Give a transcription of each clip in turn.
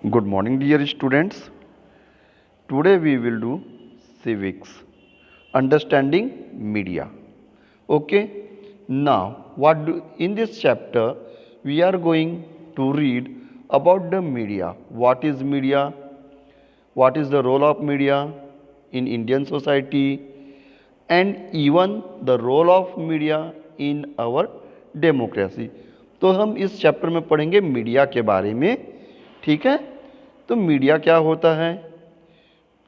Good morning, dear students. Today we will do civics, understanding media. Okay. Now, in this chapter we are going to read about the media. What is media? What is the role of media in Indian society, and even the role of media in our democracy. तो हम इस chapter में पढ़ेंगे media के बारे में। ठीक है, तो मीडिया क्या होता है,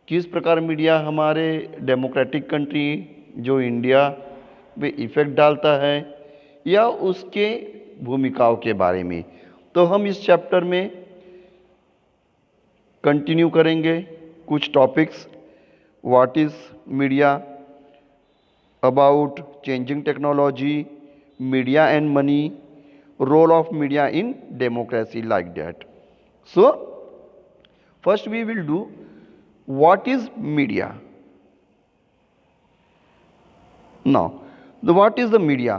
किस प्रकार मीडिया हमारे डेमोक्रेटिक कंट्री जो इंडिया पे इफ़ेक्ट डालता है, या उसके भूमिकाओं के बारे में। तो हम इस चैप्टर में कंटिन्यू करेंगे कुछ topics. What is media, about changing technology, media and money, role of media in democracy, like that. So first we will do what is media. Now, what is the media?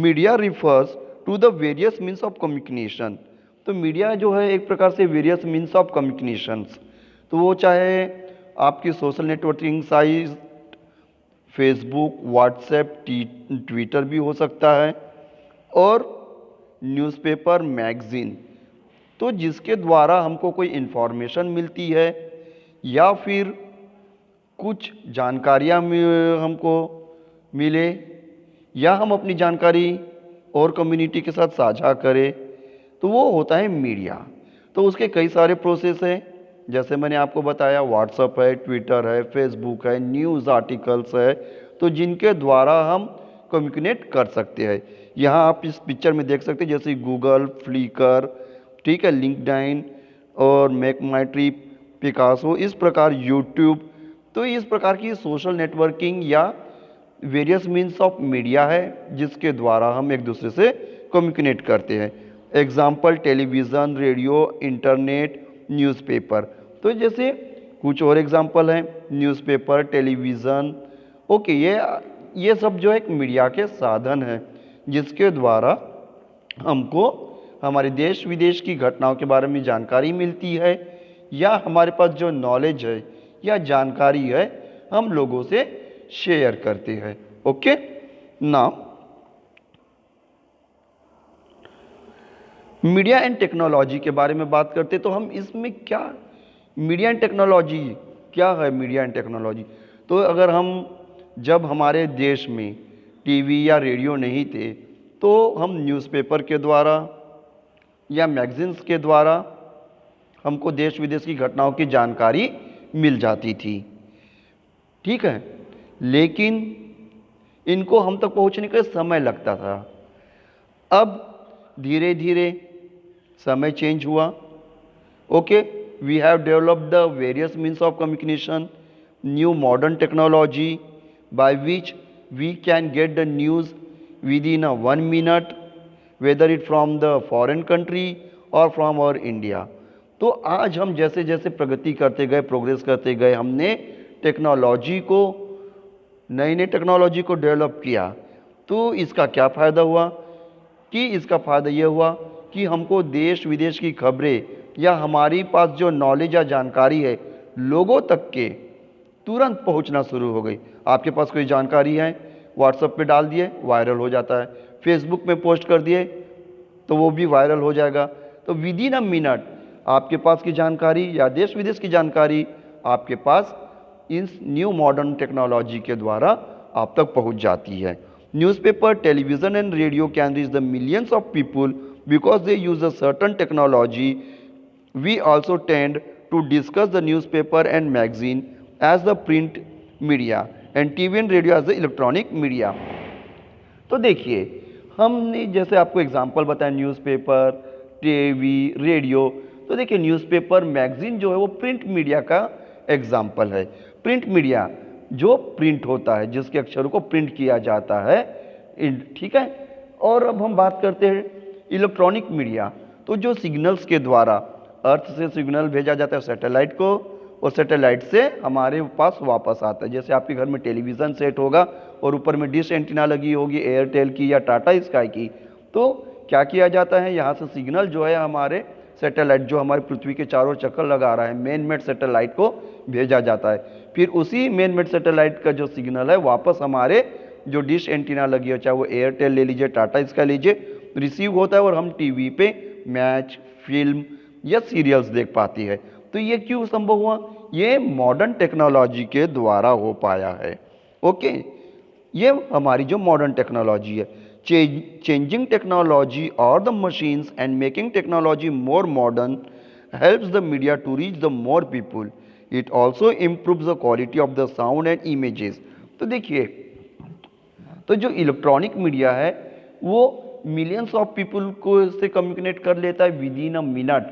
Media refers to the various means of communication. तो media जो है एक प्रकार से various means of communications, तो वो चाहे आपकी social networking site Facebook, WhatsApp, Twitter भी हो सकता है, और न्यूज़पेपर, मैगज़ीन, तो जिसके द्वारा हमको कोई इन्फॉर्मेशन मिलती है या फिर कुछ जानकारियाँ हमको मिले, या हम अपनी जानकारी और कम्युनिटी के साथ साझा करें, तो वो होता है मीडिया। तो उसके कई सारे प्रोसेस हैं, जैसे मैंने आपको बताया व्हाट्सएप है, ट्विटर है, फेसबुक है, न्यूज़ आर्टिकल्स है, तो जिनके द्वारा हम कम्युनिकेट कर सकते हैं। यहाँ आप इस पिक्चर में देख सकते हैं, जैसे गूगल, फ्लिकर, ठीक है, लिंक्डइन और मेक माई ट्रिप, पिकासो, इस प्रकार यूट्यूब। तो इस प्रकार की सोशल नेटवर्किंग या वेरियस मीन्स ऑफ मीडिया है जिसके द्वारा हम एक दूसरे से कम्युनिकेट करते हैं। Example television, radio, internet, newspaper. तो जैसे कुछ और एग्जाम्पल हैं, न्यूज़पेपर, टेलीविज़न। ओके, ये सब जो एक मीडिया के साधन हैं जिसके द्वारा हमको हमारे देश विदेश की घटनाओं के बारे में जानकारी मिलती है, या हमारे पास जो नॉलेज है या जानकारी है हम लोगों से शेयर करते हैं। Okay, now media and technology के बारे में बात करते तो हम इसमें क्या, मीडिया एंड टेक्नोलॉजी क्या है? मीडिया एंड टेक्नोलॉजी, तो अगर हम जब हमारे देश में टीवी या रेडियो नहीं थे, तो हम न्यूज़पेपर के द्वारा या मैगज़ीन्स के द्वारा हमको देश विदेश की घटनाओं की जानकारी मिल जाती थी। ठीक है, लेकिन इनको हम तक पहुंचने का समय लगता था। अब धीरे धीरे समय चेंज हुआ। Okay, we have developed the various means of communication, new modern technology by which we can get the news within 1 minute, whether it from the foreign country or from our India. तो आज हम जैसे जैसे प्रगति करते गए, progress करते गए, हमने टेक्नोलॉजी को, नई नई टेक्नोलॉजी को डेवलप किया। तो इसका क्या फ़ायदा हुआ कि इसका फ़ायदा ये हुआ कि हमको देश विदेश की खबरें या हमारी पास जो नॉलेज या जानकारी है लोगों तक के तुरंत पहुंचना शुरू हो गई। आपके पास कोई जानकारी है, व्हाट्सएप पे डाल दिए, वायरल हो जाता है। फेसबुक में पोस्ट कर दिए तो वो भी वायरल हो जाएगा। तो विद इन अ मिनट आपके पास की जानकारी या देश विदेश की जानकारी आपके पास इन न्यू मॉडर्न टेक्नोलॉजी के द्वारा आप तक पहुंच जाती है। Newspaper, television and radio can reach the millions of people because they use a certain technology. We also tend to discuss the newspaper and magazine as the print media and TV and radio as the electronic media. तो देखिए, हमने जैसे आपको example बताया newspaper, TV, radio. तो देखिए, newspaper, magazine जो है वो प्रिंट मीडिया का एग्जांपल है। प्रिंट मीडिया जो प्रिंट होता है, जिसके अक्षरों को प्रिंट किया जाता है, ठीक है। और अब हम बात करते हैं इलेक्ट्रॉनिक मीडिया, तो जो सिग्नल्स के द्वारा अर्थ से सिग्नल भेजा जाता है सैटेलाइट को, और सैटेलाइट से हमारे पास वापस आता है। जैसे आपके घर में टेलीविज़न सेट होगा और ऊपर में डिश एंटीना लगी होगी एयरटेल की या टाटा स्काई की, तो क्या किया जाता है, यहाँ से सिग्नल जो है हमारे सैटेलाइट जो हमारी पृथ्वी के चारों चक्कर लगा रहा है, मेन मेड सैटेलाइट को भेजा जाता है। फिर उसी मेन मेड सैटेलाइट का जो सिग्नल है वापस हमारे जो डिश एंटीना लगी है, चाहे वो एयरटेल ले लीजिए, टाटा इसका लीजिए, रिसीव होता है और हम टीवी पे मैच, फिल्म या सीरियल्स देख पाती है। तो ये क्यों संभव हुआ? ये मॉडर्न टेक्नोलॉजी के द्वारा हो पाया है। ओके, ये हमारी जो मॉडर्न टेक्नोलॉजी है। चेंजिंग टेक्नोलॉजी और the machines and making technology more modern helps the media to reach the more people. It also improves the quality of the sound and images. तो देखिए, तो जो इलेक्ट्रॉनिक मीडिया है वो millions of people को से communicate कर लेता है विद इन अ मिनट।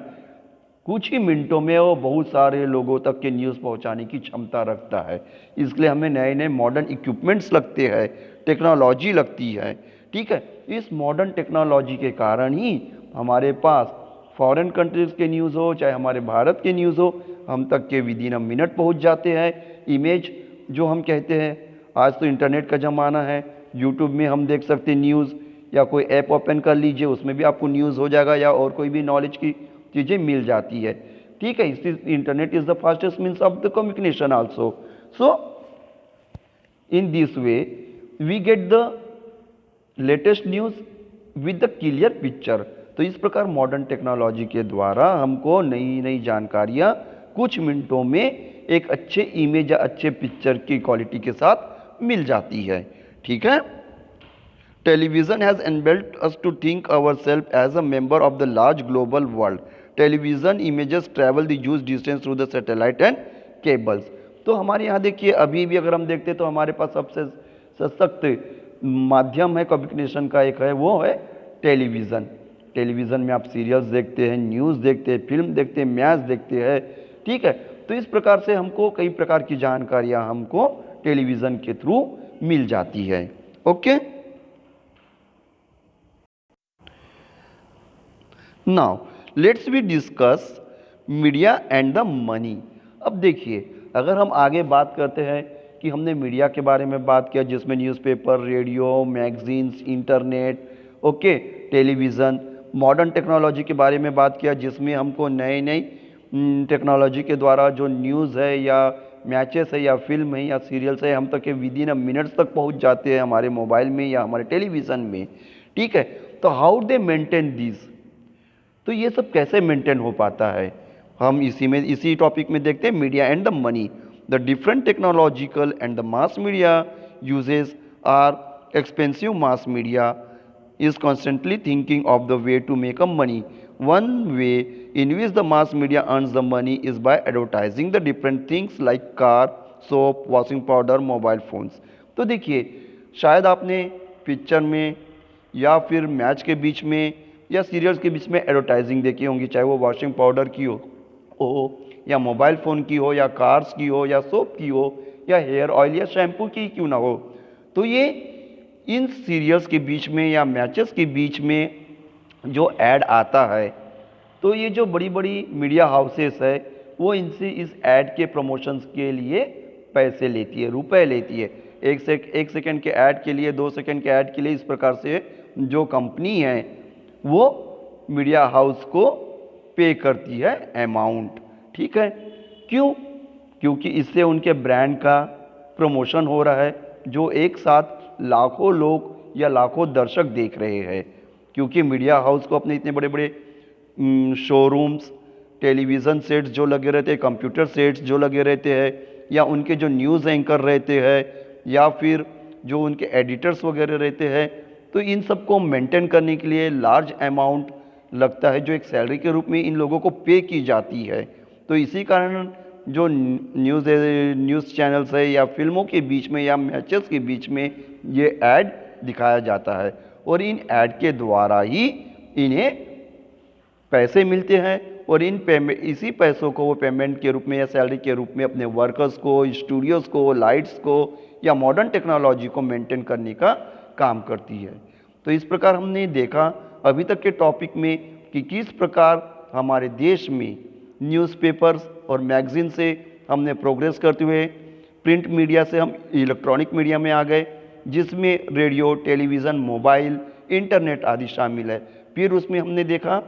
कुछ ही मिनटों में वो बहुत सारे लोगों तक के न्यूज़ पहुंचाने की क्षमता रखता है। इसलिए हमें नए नए मॉडर्न इक्विपमेंट्स लगते हैं, टेक्नोलॉजी लगती है। ठीक है, इस मॉडर्न टेक्नोलॉजी के कारण ही हमारे पास फॉरेन कंट्रीज़ के न्यूज़ हो चाहे हमारे भारत के न्यूज़ हो, हम तक के विद इन अ मिनट पहुँच जाते हैं। इमेज जो हम कहते हैं, आज तो इंटरनेट का ज़माना है, यूट्यूब में हम देख सकते हैं न्यूज़, या कोई ऐप ओपन कर लीजिए उसमें भी आपको न्यूज़ हो जाएगा या और कोई भी नॉलेज की चीज़ें मिल जाती है। ठीक है, इस internet is the fastest means of the communication also. So in this way we get the latest news with the clear picture. तो इस प्रकार मॉडर्न टेक्नोलॉजी के द्वारा हमको नई नई जानकारियाँ कुछ मिनटों में एक अच्छे इमेज या अच्छे पिक्चर की क्वालिटी के साथ मिल जाती है। ठीक है, television has enabled us to think our self as a member of the large global world. Television images travel the huge distance through the satellite and cables. तो हमारे यहाँ देखिए, अभी भी अगर हम देखते हैं तो हमारे पास सबसे सशक्त माध्यम है कम्युनिकेशन का, एक है वो है टेलीविज़न। टेलीविज़न में आप सीरियल्स देखते हैं, न्यूज़ देखते हैं, फिल्म देखते हैं, मैच देखते हैं। ठीक है, तो इस प्रकार से हमको कई प्रकार की जानकारियाँ हमको टेलीविज़न के थ्रू मिल जाती है। Okay, now let's we discuss media and the money. अब देखिए, अगर हम आगे बात करते हैं कि हमने मीडिया के बारे में बात किया जिसमें newspaper, radio, magazines, internet, okay, television, modern technology के बारे में बात किया जिसमें हमको नई नई टेक्नोलॉजी के द्वारा जो न्यूज़ है या मैचेस है या फिल्म है या सीरियल्स है हम तक के विद इन अ मिनट्स तक पहुंच जाते हैं हमारे मोबाइल में या हमारे टेलीविज़न में। ठीक है, तो हाउ दे मेंटेन दिस, तो ये सब कैसे मेंटेन हो पाता है, हम इसी टॉपिक में देखते हैं, media and the money. The different technological and the mass media uses are expensive. Mass media is constantly thinking of the way to make a money. One way in which the mass media earns the money is by advertising the different things like car, soap, washing powder, mobile phones. तो देखिए, शायद आपने picture में या फिर match के बीच में या सीरियल्स के बीच में एडवर्टाइजिंग देखी होंगी, चाहे वो वॉशिंग पाउडर की हो या मोबाइल फ़ोन की हो या कार्स की हो या सोप की हो या हेयर ऑयल या शैम्पू की क्यों ना हो। तो ये इन सीरियल्स के बीच में या मैचेस के बीच में जो ऐड आता है, तो ये जो बड़ी बड़ी मीडिया हाउसेस है वो इनसे इस ऐड के प्रमोशंस के लिए पैसे लेती है, रुपए लेती है। एक सेकंड के ऐड के लिए, 2 सेकंड के ऐड के लिए, इस प्रकार से जो कंपनी है वो मीडिया हाउस को पे करती है अमाउंट। ठीक है, क्यों? क्योंकि इससे उनके ब्रांड का प्रमोशन हो रहा है जो एक साथ लाखों लोग या लाखों दर्शक देख रहे हैं। क्योंकि मीडिया हाउस को अपने इतने बड़े बड़े शोरूम्स, टेलीविज़न सेट्स जो लगे रहते हैं, कंप्यूटर सेट्स जो लगे रहते हैं, या उनके जो न्यूज़ एंकर रहते हैं या फिर जो उनके एडिटर्स वगैरह रहते हैं, तो इन सब को मेंटेन करने के लिए लार्ज अमाउंट लगता है जो एक सैलरी के रूप में इन लोगों को पे की जाती है। तो इसी कारण जो न्यूज़ चैनल्स है या फिल्मों के बीच में या मैचेस के बीच में ये ऐड दिखाया जाता है और इन ऐड के द्वारा ही इन्हें पैसे मिलते हैं और इसी पैसों को वो पेमेंट के रूप में या सैलरी के रूप में अपने वर्कर्स को, स्टूडियोज़ को, लाइट्स को या मॉडर्न टेक्नोलॉजी को मेंटेन करने का काम करती है। तो इस प्रकार हमने देखा अभी तक के टॉपिक में कि किस प्रकार हमारे देश में न्यूज़पेपर्स और मैगज़ीन से हमने प्रोग्रेस करते हुए प्रिंट मीडिया से हम इलेक्ट्रॉनिक मीडिया में आ गए जिसमें रेडियो, टेलीविज़न, मोबाइल, इंटरनेट आदि शामिल है। फिर उसमें हमने देखा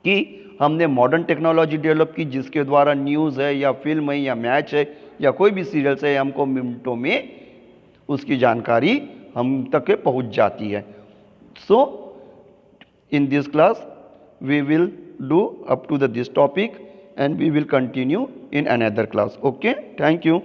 कि हमने मॉडर्न टेक्नोलॉजी डेवलप की जिसके द्वारा न्यूज़ है या फिल्म है या मैच है या कोई भी सीरियल्स है हमको मिनटों में उसकी जानकारी हम तक पहुंच जाती है. सो in this class we will do up to this topic and we will continue in another class. Okay, thank you.